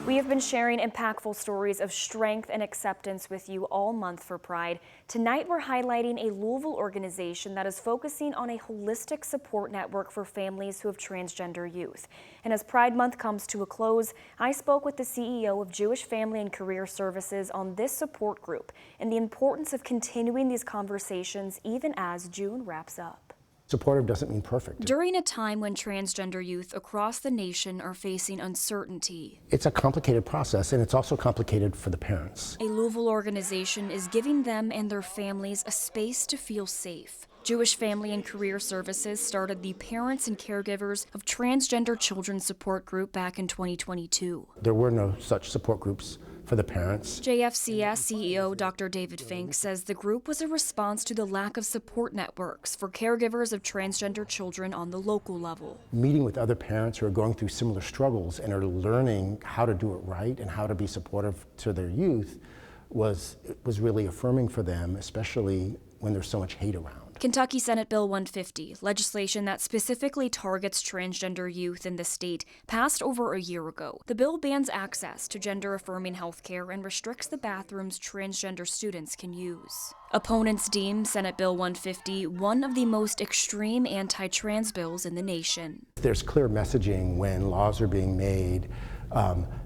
We have been sharing impactful stories of strength and acceptance with you all month for Pride. Tonight we're highlighting a Louisville organization that is focusing on a holistic support network for families who have transgender youth. And as Pride Month comes to a close, I spoke with the CEO of Jewish Family and Career Services on this support group and the importance of continuing these conversations even as June wraps up. Supportive doesn't mean perfect. During a time when transgender youth across the nation are facing uncertainty, It's a complicated process, and it's also complicated for the parents. a Louisville organization is giving them and their families a space to feel safe. Jewish Family and Career Services started the Parents and Caregivers of Transgender Children support group back in 2022. There were no such support groups for the parents. JFCS CEO Dr. David Fink says the group was a response to the lack of support networks for caregivers of transgender children on the local level. Meeting with other parents who are going through similar struggles and are learning how to do it right and how to be supportive to their youth was really affirming for them, especially when there's so much hate around. Kentucky Senate Bill 150, legislation that specifically targets transgender youth in the state, passed over a year ago. The bill bans access to gender-affirming health care and restricts the bathrooms transgender students can use. Opponents deem Senate Bill 150 one of the most extreme anti-trans bills in the nation. There's clear messaging when laws are being made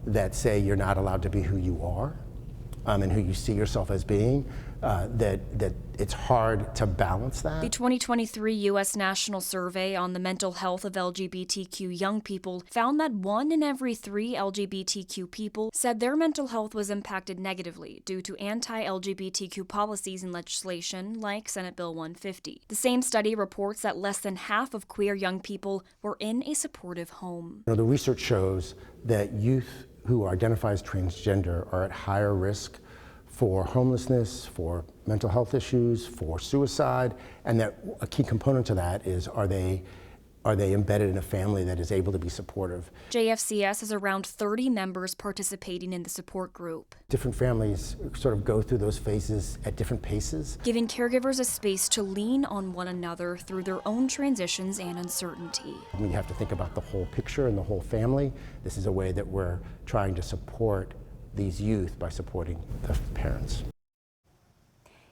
that say you're not allowed to be who you are. And who you see yourself as being, that it's hard to balance that. The 2023 U.S. National Survey on the mental health of LGBTQ young people found that 1 in every 3 LGBTQ people said their mental health was impacted negatively due to anti-LGBTQ policies and legislation like Senate Bill 150. The same study reports that less than half of queer young people were in a supportive home. The research shows that youth who identify as transgender are at higher risk for homelessness, for mental health issues, for suicide, and that a key component to that is are they embedded in a family that is able to be supportive. JFCS has around 30 members participating in the support group. Different families sort of go through those phases at different paces, giving caregivers a space to lean on one another through their own transitions and uncertainty. We have to think about the whole picture and the whole family. This is a way that we're trying to support these youth by supporting the parents.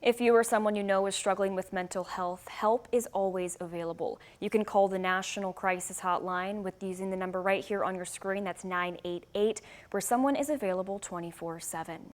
If you or someone you know is struggling with mental health, help is always available. You can call the National Crisis Hotline with using the number right here on your screen. That's 988, where someone is available 24/7.